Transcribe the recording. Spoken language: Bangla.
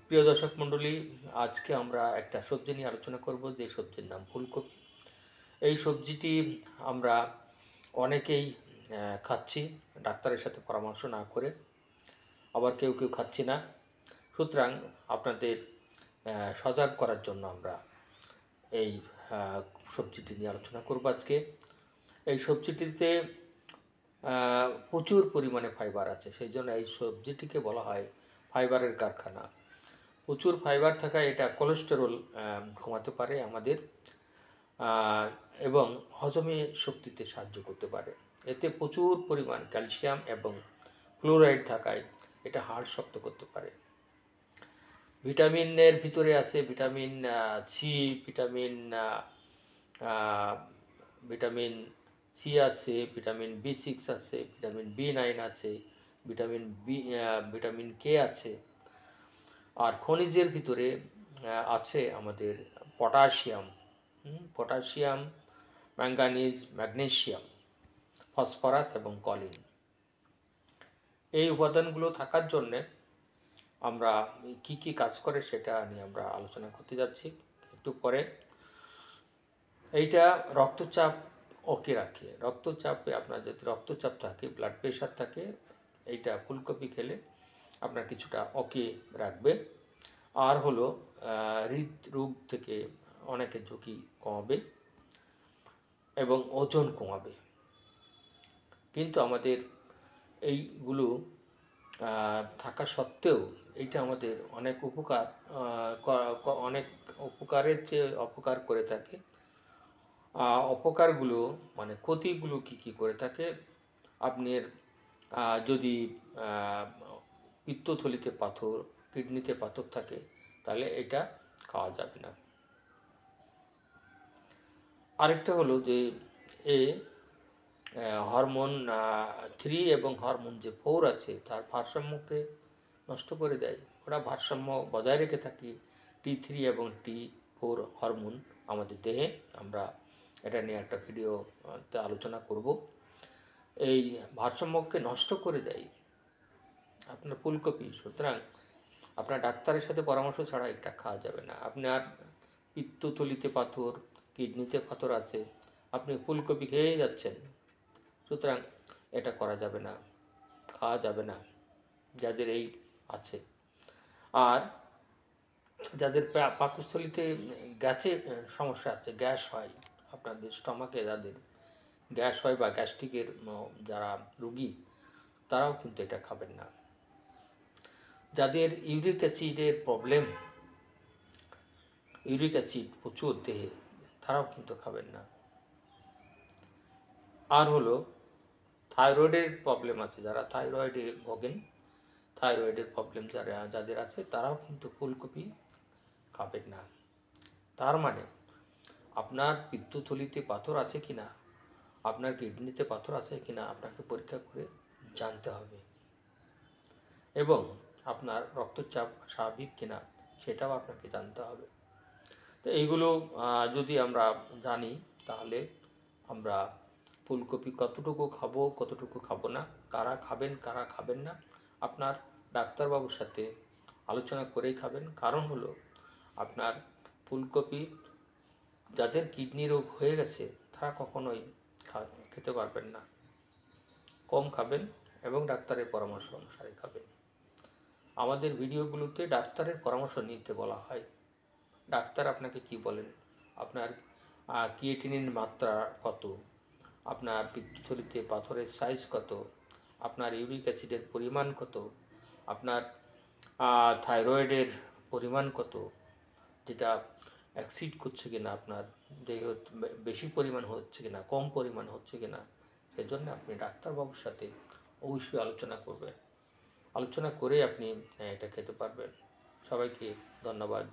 প্রিয় দর্শক মণ্ডলী, আজকে আমরা একটা সবজি নিয়ে আলোচনা করব, যে সবজির নাম ফুলকপি। এই সবজিটি আমরা অনেকেই খাচ্ছি ডাক্তারের সাথে পরামর্শ না করে, আবার কেউ কেউ খাচ্ছি না। সুতরাং আপনাদের সজাগ করার জন্য আমরা এই সবজিটি নিয়ে আলোচনা করব আজকে। এই সবজিটিতে প্রচুর পরিমাণে ফাইবার আছে, সেই জন্য এই সবজিটিকে বলা হয় ফাইবারের কারখানা। প্রচুর ফাইবার থাকায় এটা কোলেস্টেরল কমাতে পারে আমাদের, এবং হজমে শক্তিতে সাহায্য করতে পারে। এতে প্রচুর পরিমাণ ক্যালসিয়াম এবং ফ্লোরাইড থাকায় এটা হাড় শক্ত করতে পারে। ভিটামিনের ভিতরে আছে ভিটামিন সি, ভিটামিন সি আছে, ভিটামিন বি6 আছে, ভিটামিন বি9 আছে, ভিটামিন কে আছে। আর খনিজের ভিতরে আছে আমাদের পটাশিয়াম, ম্যাঙ্গানিজ, ম্যাগনেসিয়াম, ফসফরাস এবং কলিন। এই উপাদানগুলো থাকার জন্যে আমরা কি কি কাজ করে সেটা নিয়ে আমরা আলোচনা করতে যাচ্ছি একটু পরে। এইটা রক্তচাপ ওকে রাখে। রক্তচাপে আপনার যদি রক্তচাপ থাকে, ব্লাড প্রেশার থাকে, এইটা ফুলকপি খেলে আপনার কিছুটা ওকে রাখবে। আর হলো হৃদরোগ থেকে অনেকের ঝুঁকি কমাবে এবং ওজন কমাবে। কিন্তু আমাদের এইগুলো থাকা সত্ত্বেও এইটা আমাদের অনেক উপকারের চেয়ে অপকার করে থাকে। অপকারগুলো মানে ক্ষতিগুলো কি করে থাকে, আপনার যদি পিত্তথলিতে পাথর, কিডনিতে পাথর থাকে, তাহলে এটা খাওয়া যাবে না। আরেকটা হলো যে এ হরমোন 3 এবং হরমোন যে 4 আছে তার ভারসাম্যকে নষ্ট করে দেয়। ওরা ভারসাম্য বজায় রেখে থাকি T3 এবং T4 হরমোন আমাদের দেহে। আমরা এটা নিয়ে একটা ভিডিওতে আলোচনা করব। এই ভারসাম্যকে নষ্ট করে দেয় আপনার ফুলকপি। সুতরাং আপনার ডাক্তারের সাথে পরামর্শ ছাড়া এটা খাওয়া যাবে না। আপনার পিত্তথলিতে পাথর, কিডনিতে পাথর আছে, আপনি ফুলকপি খেয়েই যাচ্ছেন, সুতরাং এটা করা যাবে না, খাওয়া যাবে না যাদের এই আছে। আর যাদের পাকস্থলিতে গ্যাসের সমস্যা আছে, গ্যাস হয়, আপনাদের স্টমাকে যাদের গ্যাস হয় বা গ্যাস্ট্রিকের যারা রুগী, তারাও কিন্তু এটা খাবেন না। যাদের ইউরিক অ্যাসিডের প্রবলেম, ইউরিক অ্যাসিড প্রচুর দেহে, তারাও কিন্তু খাবেন না। আর হলো থাইরয়েডের প্রবলেম আছে, যারা থাইরয়েডে ভোগেন, থাইরয়েডের প্রবলেম যাদের আছে, তারাও কিন্তু ফুলকপি খাবেন না। তার মানে আপনার পিত্তথলিতে পাথর আছে কিনা, আপনার কিডনিতে পাথর আছে কিনা আপনাকে পরীক্ষা করে জানতে হবে, এবং আপনার রক্তচাপ স্বাভাবিক কিনা সেটাও আপনাকে জানতে হবে। তো এইগুলো যদি আমরা জানি, তাহলে আমরা ফুলকপি কতটুকু খাবো, কতটুকু খাবো না, কারা খাবেন কারা খাবেন না, আপনার ডাক্তারবাবুর সাথে আলোচনা করেই খাবেন। কারণ হলো আপনার ফুলকপি যাদের কিডনি রোগ হয়ে গেছে তারা কখনোই খেতে পারবেন না। কম খাবেন এবং ডাক্তারের পরামর্শ অনুসারে খাবেন। আমাদের ভিডিওগুলোতে ডাক্তারের পরামর্শ নিতে বলা হয়। ডাক্তার আপনাকে কি বলেন, আপনার ক্রিয়েটিনিন মাত্রা কত, আপনার পিত্তথলিতে পাথরের সাইজ কত, আপনার ইউরিক অ্যাসিডের পরিমাণ কত, আপনার থাইরয়েডের পরিমাণ কত, যেটা অ্যাক্সিড করছে কিনা, আপনার দেহ বেশি পরিমাণ হচ্ছে কিনা, কম পরিমাণ হচ্ছে কিনা, সেজন্য আপনি ডাক্তারবাবুর সাথে অবশ্যই আলোচনা করবেন। আলোচনা করে আপনি এটা খেতে পারবেন। সবাইকে ধন্যবাদ।